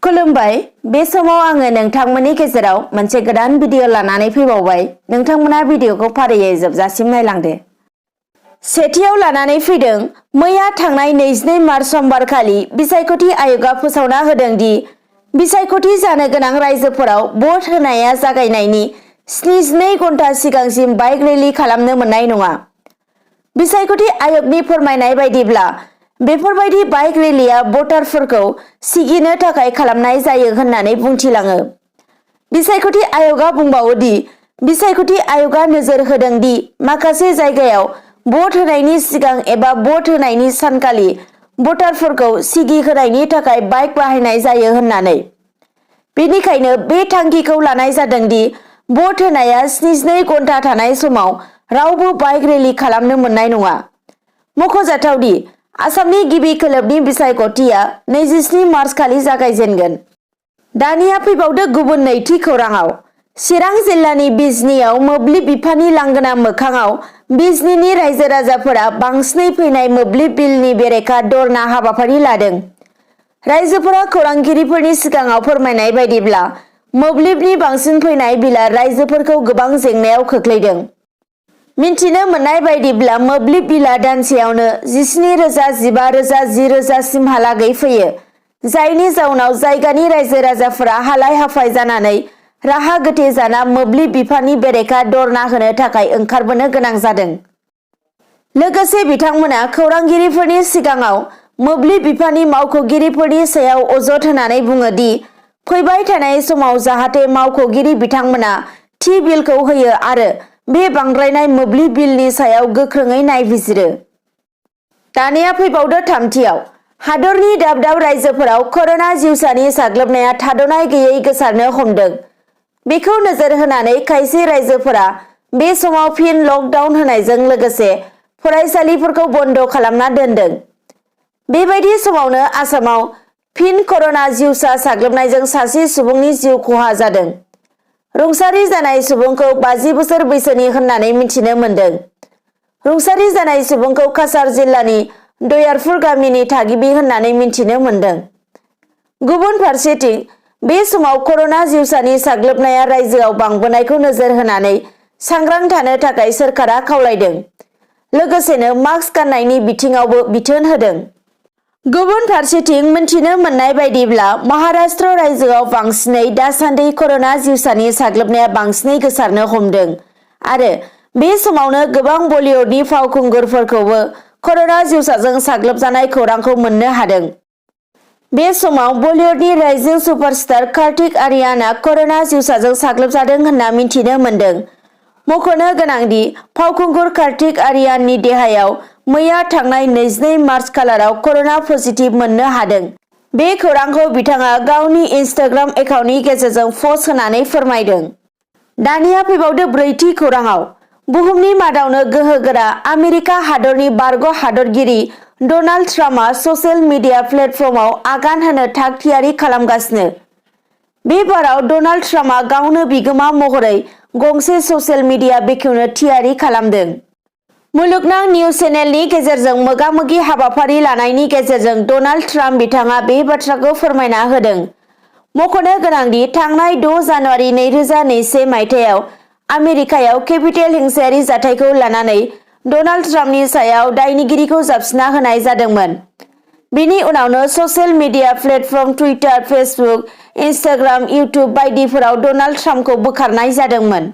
खुलुमबाय बे समाव आङो नोंथांमोननि गेजेराव मोनसे गोदान भिडिअ लानानै फैबावबाय। नोंथांमोना भिडिअखौ फारियै जोबजासिम नायलांदो। सेथियाव लानानै फैदों मैया थांनाय 22 मार्च समबारखालि बिसायख'थि आय'गआ फोसावना होदों दि बिसायख'थि जानो गोनां रायजोफोराव भट होनाया जागायनायनि 72 घन्टा सिगांसिम बाइक रेलि खालामनो मोननाय नङा। बिसायख'थि आय'गनि फोरमायनाय बायदिब्ला बेफोरबायदि बाइक रेलिया भटारफोरखौ सिगिनो थाखाय खालामनाय जायो होननानै बुंथिलाङो। बिसायख'थि आय'गआ बुंबावो दि बिसायख'थि आय'गआ नोजोर होदों दि माखासे जायगायाव भट होनायनि सिगां एबा भट होनायनि सानखालि भटारफोरखौ सिगि होनायनि थाखाय बाइक बाहायनाय जायो होननानै। बेनिखायनो बे थांखिखौ लानाय जादों दि भट होनाया 72 घन्टा थानाय समाव रावबो बाइक रेलि खालामनो मोननाय नङा। मख'जाथाव दि आसामनि गिबि खोलोबनि बिसायख'थिया 27 मार्च खालि जागायजेनगोन। दानिया फैबावदो गुबुन नैथि खौराङाव। चिरां जिल्लानि बिजनीआव मोब्लिब बिफाननि लांगोना मोखाङाव बिजनीनि रायजो राजाफोरा बांसिनै फैनाय मोब्लिब बिलनि बेरेखा धरना हाबाफारि लादों। रायजोफोरा खौरांगिरिफोरनि सिगाङाव फोरमायनाय बायदिब्ला मोब्लिबनि बांसिन फैनाय बिलआ रायजोफोरखौ गोबां जेंनायाव खोख्लैदों। मिन्थिनो मोननाय बायदिब्ला मोब्लिब बिलआ दानसेयावनो 17,000, 15,000, 10,000 सिमहालागै फैयो, जायनि जाउनाव जायगानि रायजो राजाफोरा हालाय हाफाय जानानै राहा गोथे जाना मोब्लिब बिफाननि बेरेखा धरना होनो थाखाय ओंखारबोनो गोनां जादों। लोगोसे बिथांमोना खौरांगिरिफोरनि सिगाङाव मोब्लिब बिफाननि मावख'गिरिफोरनि सायाव अजद होनानै बुङो दि फैबाय थानाय समाव जाहाथे मावख'गिरि बिथांमोना थि बिलखौ होयो आरो बे बांद्रायनाय मोब्लिब बिलनि सायाव गोख्रोङै नायबिजिरो। दानिया फैबावदो थामथियाव। हादरनि दाब दाब रायजोफोराव कर'ना जिउसानि साग्लोबनाया थाद'नाय गैयै गोसारनो हमदों। बेखौ नोजोर होनानै खायसे रायजोफोरा बे समाव फिन लकडाउन होनायजों लोगोसे फरायसालिफोरखौ बन्द' खालामना दोनदों। बेबायदि समावनो आसामाव फिन कर'ना जिउसा साग्लोबनायजों सासे सुबुंनि जिउ खहा जादों। रुंसारि जानाय सुबुंखौ 50 बोसोर बैसोनि होननानै मिथिनो मोन्दों। रुंसारि जानाय सुबुंखौ काछार जिल्लानि दयारपुर गामिनि थागिबि होननानै मिथिनो मोन्दों। गुबुन फारसेथिं बे समाव कर'ना जिउसानि साग्लोबनाया रायजोआव बांबोनायखौ नोजोर होनानै सांग्रां थानो थाखाय सोरखारा खावलायदों। लोगोसेनो मास्क गाननायनि बिथिङावबो बिथोन होदों। गुबुन फारसेथिं मिन्थिनो मोननाय बायदिब्ला महाराष्ट्र रायजोआव बांसिनै दासान्दि कर'ना जिउसानि साग्लोबनाया बांसिनै गोसारनो हमदों आरो बे समावनो गोबां बलिउडनि फावखुंगुरफोरखौबो कर'ना जिउसाजों साग्लोबजानाय खौरांखौ मोननो हादों। बे समाव बलिउडनि राइजिं सुपारस्टार कार्तिक आर्यानआ कर'ना जिउसाजों साग्लोबजादों होनना मिथिनो मोन्दों। मख'नो गोनांदि फावखुंगुर कार्तिक आर्याननि देहायाव मैया थांनाय 22 मार्च खालाराव कर'ना पजिटिभ मोननो हादों। बे खौरांखौ बिथाङा गावनि इनस्टाग्राम एकाउन्टनि गेजेरजों पस्ट होनानै फोरमायदों। दानिया फैबावदो ब्रैथि खौराङाव। बुहुमनि मादावनो गोहोगोरा आमेरिका हादरनि बारग' हादरगिरि डनाल्ड ट्राम्पआ ससियेल मिडिया प्लेटफर्मआव आगान होनो थाग थियारि खालामगासिनो। बे बाराव डनाल्ड ट्राम्पआ गावनो बिगोमा महरै गंसे ससियेल मिडिया बेखेवनो थियारि खालामदों। मुलुगनां निउज चेनेलनि गेजेरजों मोगा-मोगि हाबाफारि लानायनि गेजेरजों डनाल्ड ट्राम्प बिथाङा बे बाथ्राखौ फोरमायना होदों। मख'नो गोनांदि थांनाय 6 जानुवारि 2021 मायथाइयाव आमेरिकायाव केपिटल हिंसायारि जाथायखौ लानानै डनाल्ड ट्राम्पनि सायाव दायनिगिरिखौ जाबसिनना होनाय जादोंमोन। बिनि उनावनो social media platform Twitter, Facebook, Instagram, YouTube बायदिफोराव डनाल्ड ट्राम्पखौ बोखारनाय जादोंमोन।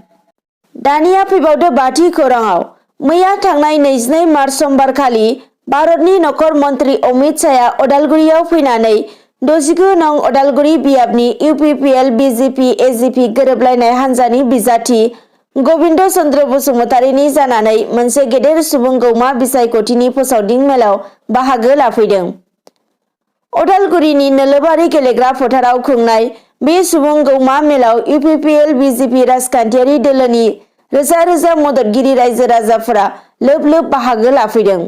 दानिया फैबावदो बाथि खौराङाव। मैया थांनाय 22 मार्च समबारखालि भारतनि नखर मन्त्रि अमित शाहआ अदालगुरियाव फैनानै 69 नं अदालगुरि बियाबनि इउपिपिएल बिजेपि एजिपि गोरोबलायनाय हान्जानि बिजाथि गबिन्द चन्द्र बसुमतारीनि जानानै मोनसे गेदेर सुबुं गौमा बिसायख'थिनि फोसावदिं मेलाव बाहागो लाफैदों। अदालगुरिनि नोलोबारि गेलेग्रा फोथाराव खुंनाय बे सुबुं गौमा मेलाव इउपिपिएल बिजेपि राजखान्थियारि दोलोनि रोजा रोजा मददगिरि रायजो राजाफोरा लोब लोब बाहागो लाफैदों।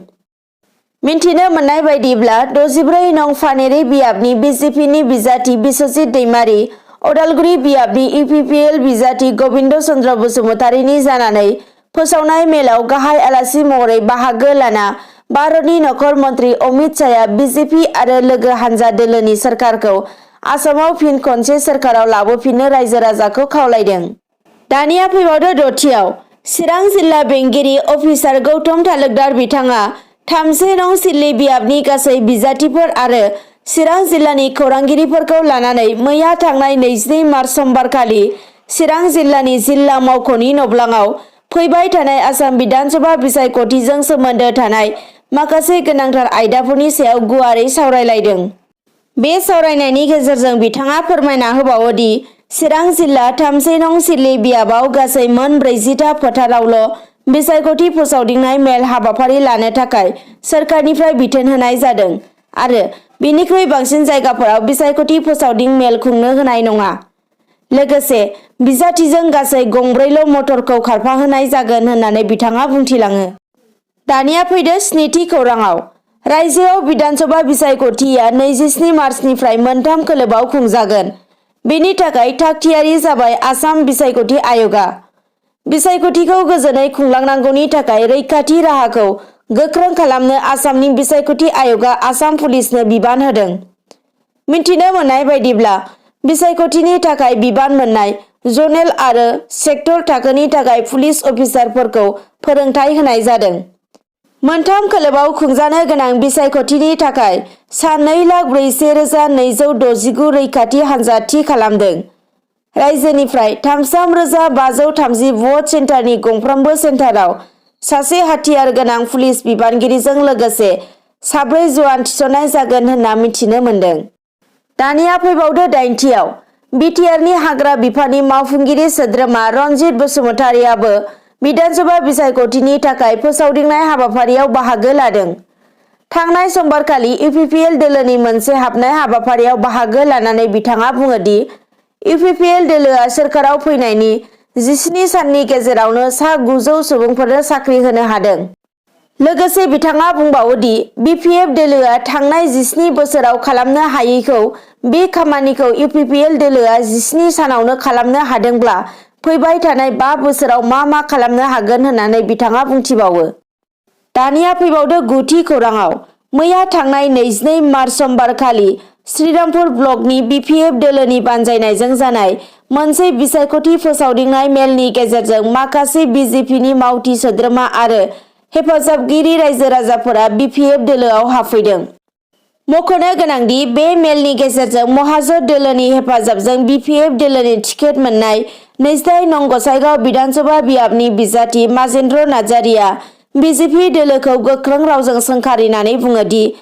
मिन्थिनो मोननाय बायदिब्ला 64 नं फानेरि बियाबनि बिजेपिनि बिजाथि बिस्वजित दैमारी, अदालगुरि बियाबनि इउपिपिएल बिजाथि गबिन्द चन्द्र बसुमतारीनि जानानै फोसावनाय मेलाव गाहाय आलासि महरै बाहागो लाना भारतनि नखर मन्त्रि अमित शाहआ बिजेपि आरो लोगो हान्जा दोलोनि सोरखारखौ आसामाव फिन खनसे सोरखाराव लाबोफिननो रायजो राजाखौ खावलायदों। दानिया फैबावदो दथियाव। चिरां जिल्ला बेंगिरि अफिसार गौतम तालुकदार बिथाङा 3 नं सिडली बियाबनि गासै बिजाथिफोर आरो चिरां जिल्लानि खौरांगिरिफोरखौ लानानै मैया थांनाय 22 मार्च समबारखालि चिरां जिल्लानि जिल्ला मावख'नि नब्लाङाव फैबाय थानाय आसाम बिधानसभा बिसायख'थिजों सोमोन्दो थानाय माखासे गोनांथार आयदाफोरनि सायाव गुवारै सावरायलायदों। बे सावरायनायनि गेजेरजों बिथाङा फोरमायना होबावो दि चिरां जिल्ला 3 नं सिडली बियाबाव गासै मोन 40टा फोथारावल' बिसायख'थि फोसावदिंनाय मेल हाबाफारि लानो थाखाय सोरखारनिफ्राय बिथोन होनाय जादों आरो बिनिख्रुइ बांसिन जायगाफोराव बिसायख'थि फोसावदिं मेल खुंनो होनाय नङा। लोगोसे बिजाथिजों गासै गंब्रैल' मटरखौ खारफाहोनाय जागोन होननानै बिथाङा बुंथिलाङो। दानिया फैदो स्निथि खौराङाव। रायजोआव बिधानसभा बिसायख'थिया 27 मार्चनिफ्राय मोनथाम खोलोबाव खुंजागोन। बेनि थाखाय थागथियारि जाबाय आसाम बिसायख'थि आय'गा। बिसायख'थिखौ गोजोनै खुंलांनांगौनि थाखाय रैखाथि राहाखौ गोख्रों खालामनो आसामनि बिसायख'थि आय'गा आसाम पुलिसनो बिबान होदों। मिन्थिनो मोननाय बायदिब्ला बिसायख'थिनि थाखाय बिबान मोननाय जनेल आरो सेक्टर थाखोनि थाखाय पुलिस अफिसारफोरखौ फोरोंथाय होनाय जादों। मोनथाम खोलोबाव खुंजानो गोनां बिसायख'थिनि थाखाय सा 2,41,269 रैखाथि हानजा थि खालामदों। रायजोनिफ्राय 33,530 भट सेन्टारनि गंफ्रोमबो सेन्टाराव सासे हाथियार गोनां पुलिस बिबानगिरिजों लोगोसे 4 जवान थिसननाय जागोन होनना मिथिनो मोन्दों। दानिया फैबावदो दाइनथियाव। बिटिआरनि हाग्रा बिफाननि मावफुंगिरि सोद्रोमा रनजित बसुमतारियाबो बिधानसभा बिसायख'थिनि थाखाय फोसावदिंनाय हाबाफारियाव बाहागो लादों। थांनाय समबारखालि इउपिपिएल दोलोनि मोनसे हाबनाय हाबाफारियाव बाहागो लानानै बिथाङा बुङो दि इउपिपिएल दोलोआ सोरखाराव फैनायनि 17 साननि गेजेरावनो सा 900 सुबुंफोरनो साख्रि होनो हादों। लोगोसे बिथाङा बुंबावो दि बिपिएफ दोलोआ थांनाय 17 बोसोराव खालामनो हायैखौ बे खामानिखौ इउपिपिएल दोलोआ 17 सानावनो खालामनो हादोंब्ला फैबाय थानाय 5 बोसोराव मा खालामनो हागोन होननानै बिथाङा बुंथिबावो। दानिया फैबावदो गुथि खौराङाव। मैया थांनाय 22 मार्च समबारखालि श्रीरामपुर ब्लकनि बिपिएफ दोलोनि बानजायनायजों जानाय मोनसे बिसायख'थि फोसावदिंनाय मेलनि गेजेरजों माखासे बिजेपिनि मावथि सोद्रोमा आरो हेफाजाबगिरि रायजो राजाफोरा बिपिएफ दोलोआव हाबफैदों। मख'नो गोनांदि बे मेलनि गेजेरजों महाजोत दोलोनि हेफाजाबजों बिपिएफ दोलोनि टिकेट मोननाय 22 नं गसाइगाव बिधानसभा बियाबनि बिजाथि माजेन्द्र नार्जारिया बिजेपि दोलोखौ गोख्रों रावजों सोंखारिनानै बुङो दि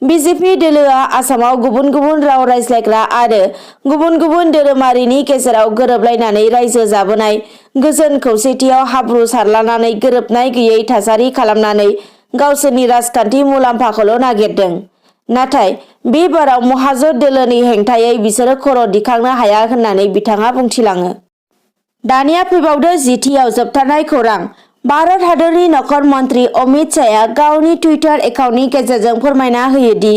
बिजेपि दोलोआ आसामाव गुबुन गुबुन राव रायज्लायग्रा आरो गुबुन गुबुन धोरोमारिनि गेजेराव गोरोबलायनानै रायजो जाबोनाय गोजोन खौसेथियाव हाब्रु सारलानानै गोरोबनाय गैयै थासारि खालामनानै गावसोरनि राजखान्थि मुलाम्फाखौल' नागिरदों। नाथाय बे बाराव महाजोत दोलोनि हेंथायै बिसोरो खर' दिखांनो हाया होननानै बिथाङा बुंथिलाङो। दानिया फैबावदो जिथियाव जोबथारनाय खौरां। भारत हादरनि नखर मन्त्रि अमित शाहआ गावनि टुइटार एकाउन्टनि गेजेरजों फोरमायना होयो दि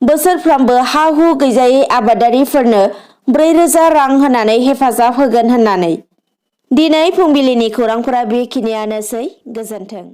बोसोरफ्रोमबो हा-हु गैजायै आबादारिफोरनो 4,000 रां होनानै हेफाजाब होगोन होननानै। दिनै फुंबिलिनि खौरांफोरा बेखिनियानोसै। गोजोन्थों।